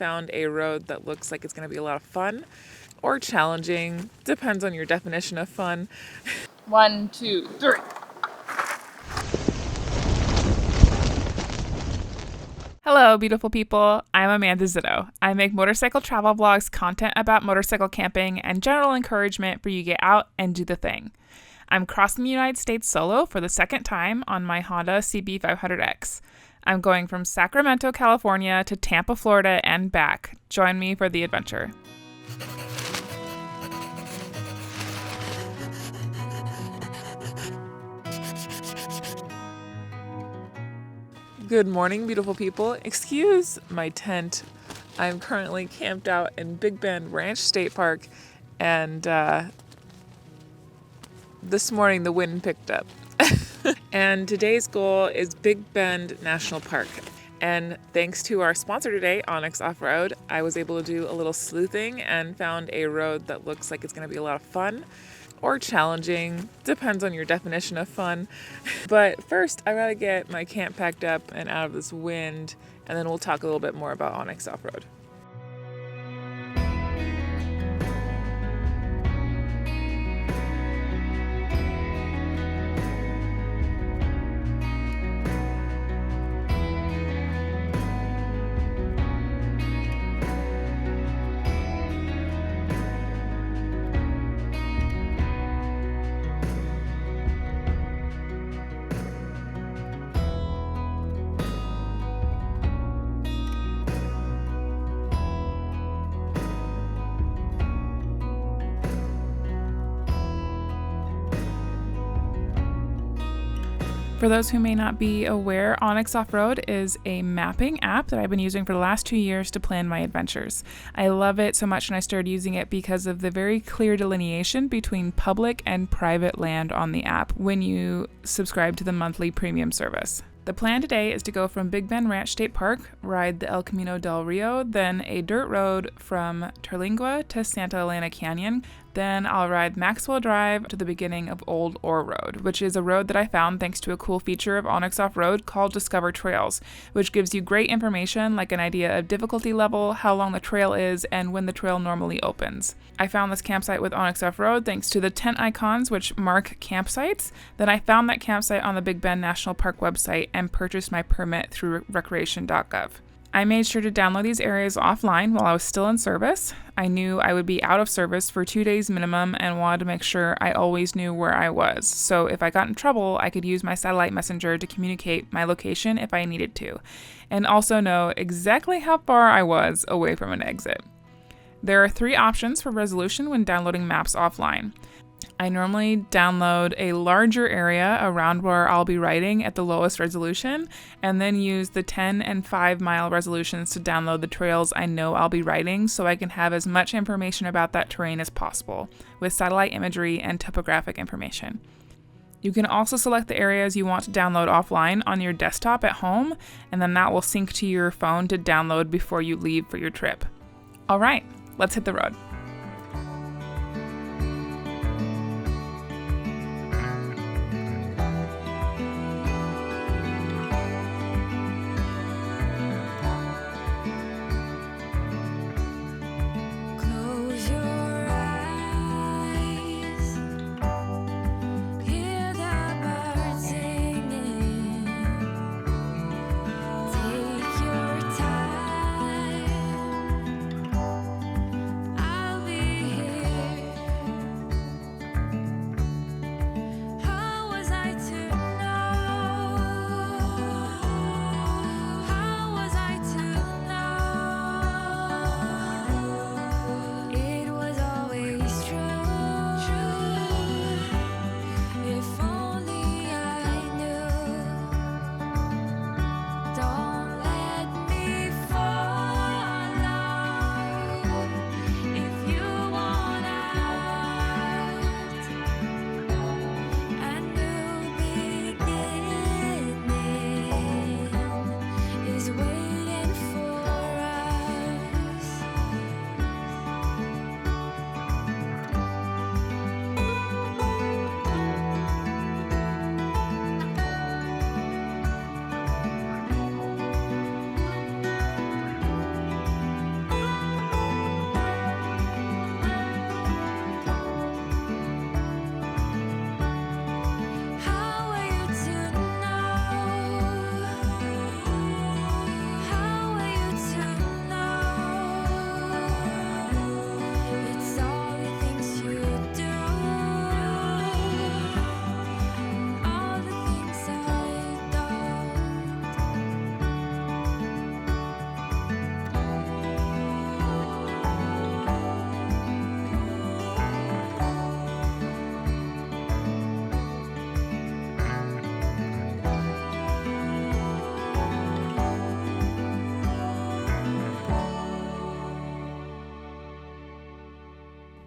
found a road that looks like it's going to be a lot of fun or challenging. Depends on your definition of fun. 1, 2, 3. Hello, beautiful people. I'm Amanda Zitto. I make motorcycle travel vlogs, content about motorcycle camping, and general encouragement for you to get out and do the thing. I'm crossing the United States solo for the second time on my Honda CB500x. I'm going from Sacramento, California to Tampa, Florida, and back. Join me for the adventure. Good morning, beautiful people. Excuse my tent. I'm currently camped out in Big Bend Ranch State Park, and this morning the wind picked up. And today's goal is Big Bend National Park. And thanks to our sponsor today, Onyx Offroad, I was able to do a little sleuthing and found a road that looks like it's going to be a lot of fun or challenging. Depends on your definition of fun. But first, I gotta get my camp packed up and out of this wind, and then we'll talk a little bit more about Onyx Offroad. For those who may not be aware, Onyx Offroad is a mapping app that I've been using for the last 2 years to plan my adventures. I love it so much, and I started using it because of the very clear delineation between public and private land on the app when you subscribe to the monthly premium service. The plan today is to go from Big Bend Ranch State Park, ride the El Camino del Rio, then a dirt road from Terlingua to Santa Elena Canyon. Then I'll ride Maxwell Drive to the beginning of Old OR Road, which is a road that I found thanks to a cool feature of Onyx Offroad called Discover Trails, which gives you great information like an idea of difficulty level, how long the trail is, and when the trail normally opens. I found this campsite with Onyx Offroad thanks to the tent icons which mark campsites. Then I found that campsite on the Big Bend National Park website and purchased my permit through recreation.gov. I made sure to download these areas offline while I was still in service. I knew I would be out of service for 2 days minimum and wanted to make sure I always knew where I was. So if I got in trouble, I could use my satellite messenger to communicate my location if I needed to, and also know exactly how far I was away from an exit. There are 3 options for resolution when downloading maps offline. I normally download a larger area around where I'll be riding at the lowest resolution, and then use the 10 and 5 mile resolutions to download the trails I know I'll be riding so I can have as much information about that terrain as possible, with satellite imagery and topographic information. You can also select the areas you want to download offline on your desktop at home, and then that will sync to your phone to download before you leave for your trip. All right, let's hit the road. Take your time.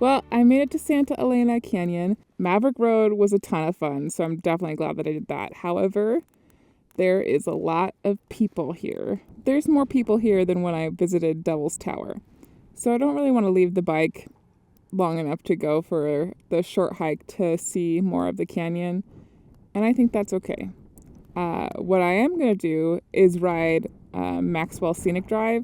Well, I made it to Santa Elena Canyon. Maverick Road was a ton of fun, so I'm definitely glad that I did that. However, there is a lot of people here. There's more people here than when I visited Devil's Tower. So I don't really want to leave the bike long enough to go for the short hike to see more of the canyon. And I think that's okay. What I am going to do is ride Maxwell Scenic Drive.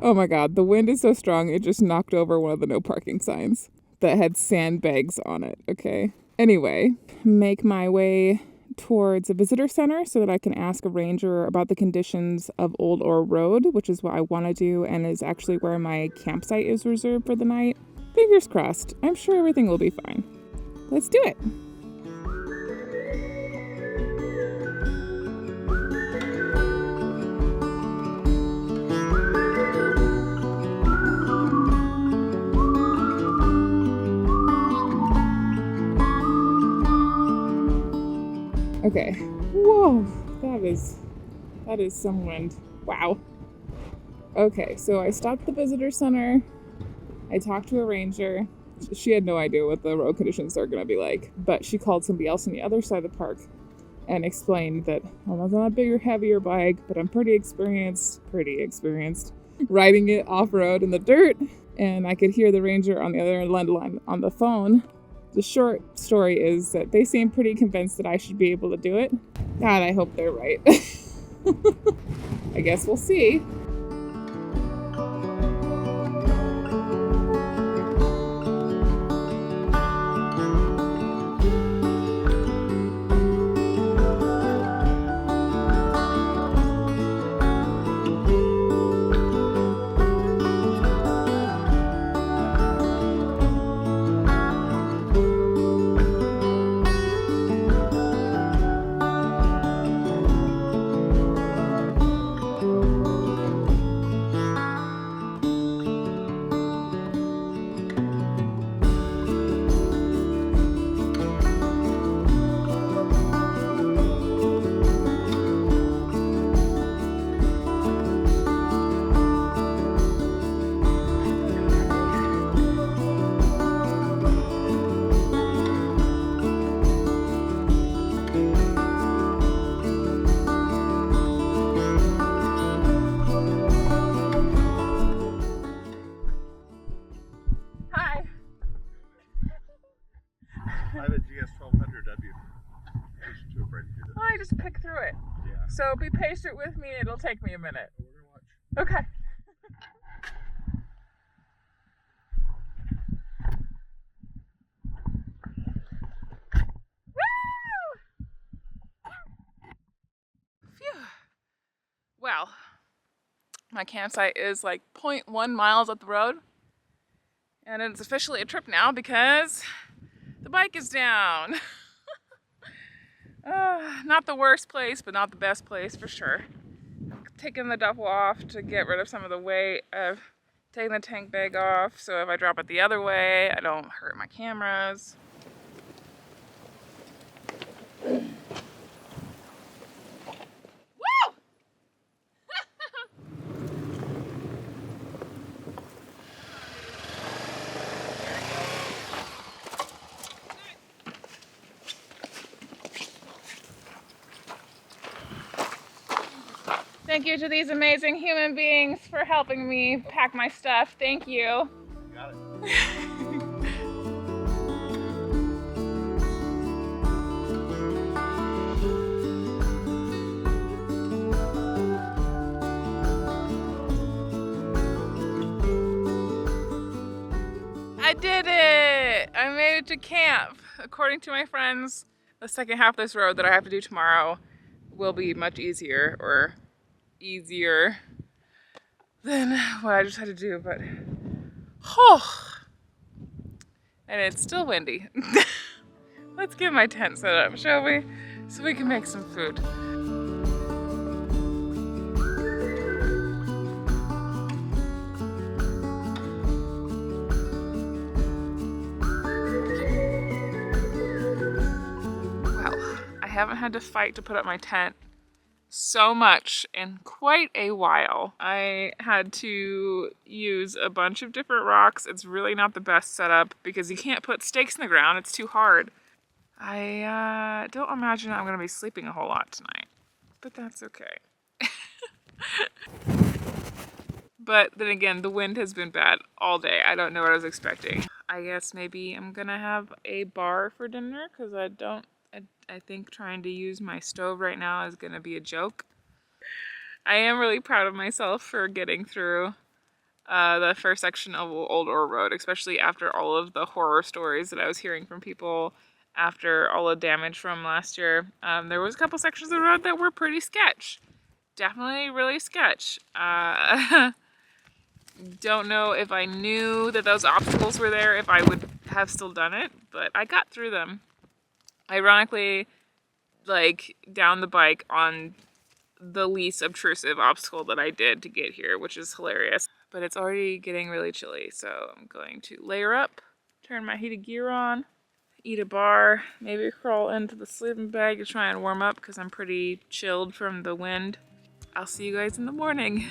Oh my god, the wind is so strong it just knocked over one of the no parking signs that had sandbags on it, okay? Anyway, make my way towards a visitor center so that I can ask a ranger about the conditions of Old OR Road, which is what I want to do and is actually where my campsite is reserved for the night. Fingers crossed. I'm sure everything will be fine. Let's do it. Okay. Whoa, that is some wind. Wow. Okay, so I stopped at the visitor center. I talked to a ranger. She had no idea what the road conditions are going to be like, but she called somebody else on the other side of the park and explained that I'm not a bigger, heavier bike, but I'm pretty experienced riding it off-road in the dirt, and I could hear the ranger on the other end line on the phone. The short story is that they seem pretty convinced that I should be able to do it. God, I hope they're right. I guess we'll see. Just pick through it. Yeah. So be patient with me. It'll take me a minute. We're gonna watch. Okay. Woo! Phew. Well, my campsite is like 0.1 miles up the road, and it's officially a trip now because the bike is down. Not the worst place, but not the best place for sure. Taking the duffel off to get rid of some of the weight. I've taken the tank bag off, so if I drop it the other way, I don't hurt my cameras. Woo! Thank you to these amazing human beings for helping me pack my stuff. Thank you. You got it. I did it! I made it to camp. According to my friends, the second half of this road that I have to do tomorrow will be much easier than what I just had to do, but and it's still windy. Let's get my tent set up, shall we? So we can make some food. Well, I haven't had to fight to put up my tent so much in quite a while. I had to use a bunch of different rocks. It's really not the best setup because you can't put stakes in the ground. It's too hard. I don't imagine I'm going to be sleeping a whole lot tonight, but that's okay. But then again, the wind has been bad all day. I don't know what I was expecting. I guess maybe I'm gonna have a bar for dinner because I think trying to use my stove right now is gonna be a joke. I am really proud of myself for getting through the first section of Old OR Road, especially after all of the horror stories that I was hearing from people after all the damage from last year. There was a couple sections of the road that were pretty sketch. Definitely really sketch. Don't know if I knew that those obstacles were there, if I would have still done it, but I got through them. Ironically, like, down the bike on the least obtrusive obstacle that I did to get here, which is hilarious. But it's already getting really chilly, so I'm going to layer up, turn my heated gear on, eat a bar, maybe crawl into the sleeping bag to try and warm up because I'm pretty chilled from the wind. I'll see you guys in the morning.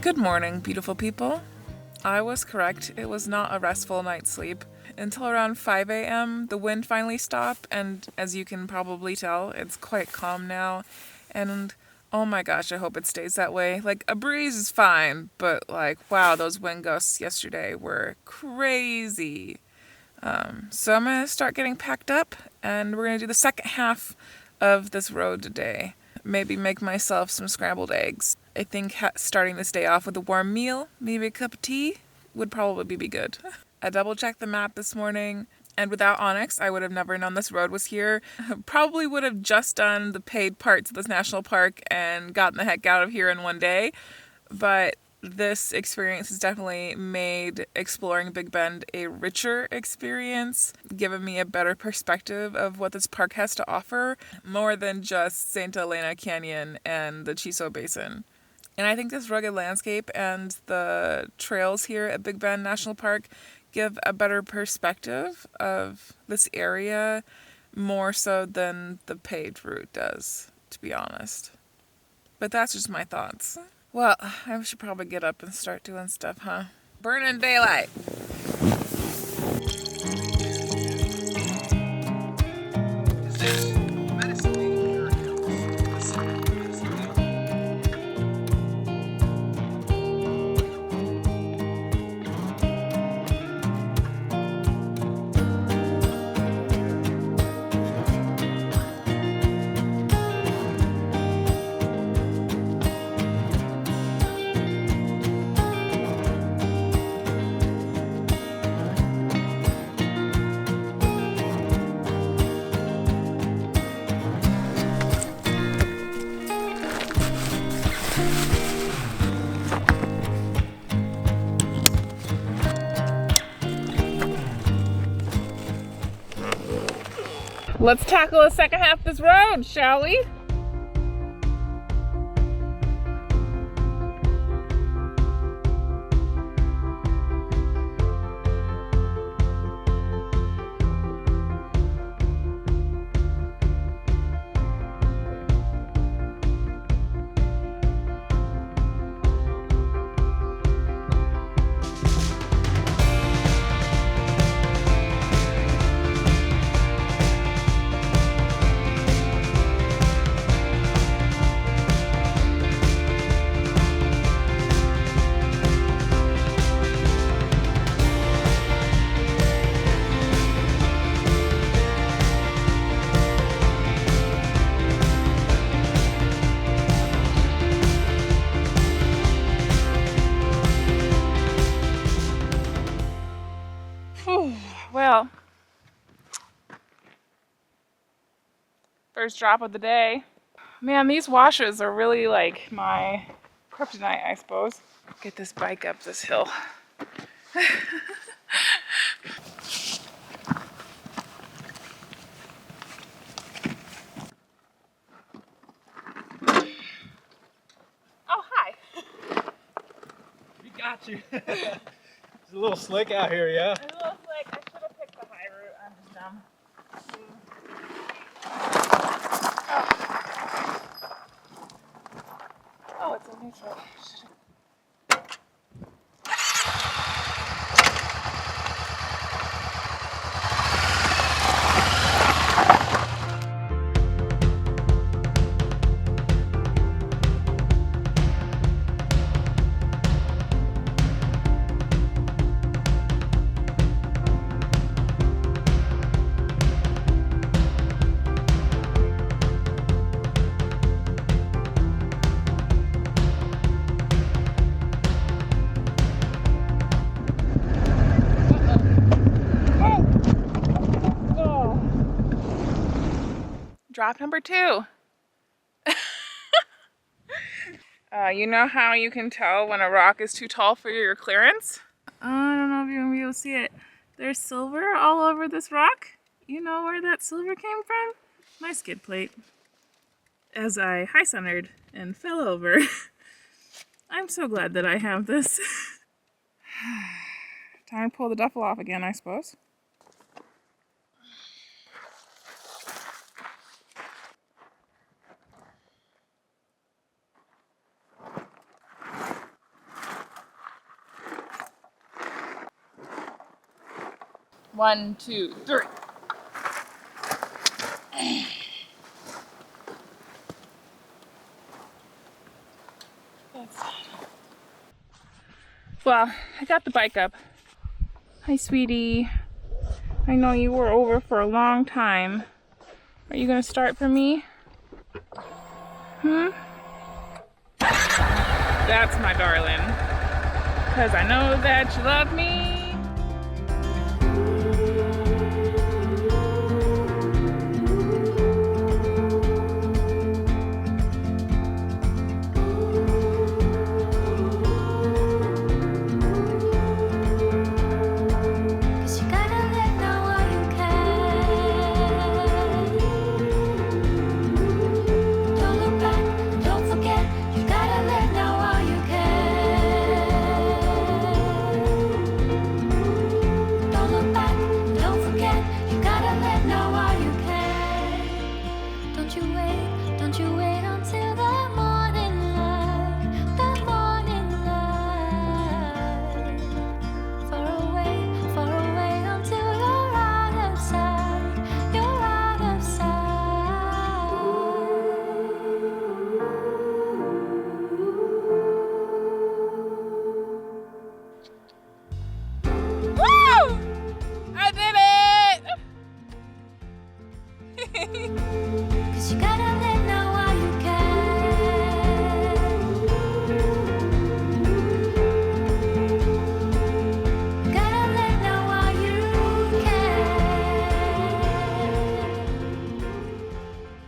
Good morning, beautiful people. I was correct. It was not a restful night's sleep. Until around 5 a.m., the wind finally stopped, and as you can probably tell, it's quite calm now. And oh my gosh, I hope it stays that way. Like, a breeze is fine, but like, wow, those wind gusts yesterday were crazy. So I'm going to start getting packed up, and we're going to do the second half of this road today. Maybe make myself some scrambled eggs. I think starting this day off with a warm meal, maybe a cup of tea, would probably be good. I double-checked the map this morning, and without Onyx, I would have never known this road was here. Probably would have just done the paid parts of this national park and gotten the heck out of here in one day. But this experience has definitely made exploring Big Bend a richer experience, given me a better perspective of what this park has to offer, more than just Santa Elena Canyon and the Chiso Basin. And I think this rugged landscape and the trails here at Big Bend National Park give a better perspective of this area, more so than the paved route does, to be honest. But that's just my thoughts. Well, I should probably get up and start doing stuff, huh? Burning daylight. Let's tackle the second half of this road, shall we? Whew. Well, first drop of the day. Man, these washes are really like my kryptonite, I suppose. Get this bike up this hill. Oh, hi. We got you. It's a little slick out here, yeah? It's a little slick. I should have picked the high route. I'm just dumb. Oh, it's a neutral. Drop number 2. You know how you can tell when a rock is too tall for your clearance? I don't know if you're gonna be able to see it. There's silver all over this rock. You know where that silver came from? My skid plate. As I high-centered and fell over. I'm so glad that I have this. Time to pull the duffel off again, I suppose. One, two, three. Well, I got the bike up. Hi, sweetie. I know you were over for a long time. Are you gonna start for me? That's my darling. 'Cause I know that you love me.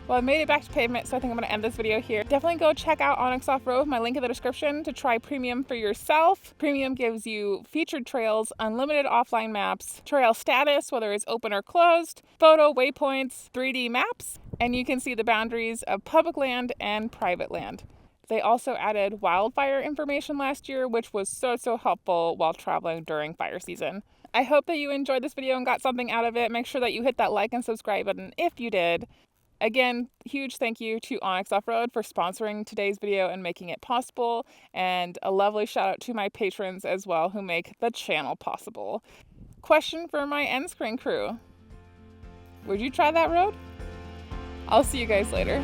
Well, I made it back to pavement, so I think I'm going to end this video here. Definitely go check out Onyx Off-Road, my link in the description, to try Premium for yourself. Premium gives you featured trails, unlimited offline maps, trail status, whether it's open or closed, photo waypoints, 3D maps, and you can see the boundaries of public land and private land. They also added wildfire information last year, which was so helpful while traveling during fire season. I hope that you enjoyed this video and got something out of it. Make sure that you hit that like and subscribe button if you did. Again, huge thank you to Onyx Off-Road for sponsoring today's video and making it possible, and a lovely shout out to my patrons as well who make the channel possible. Question for my end screen crew. Would you try that road? I'll see you guys later.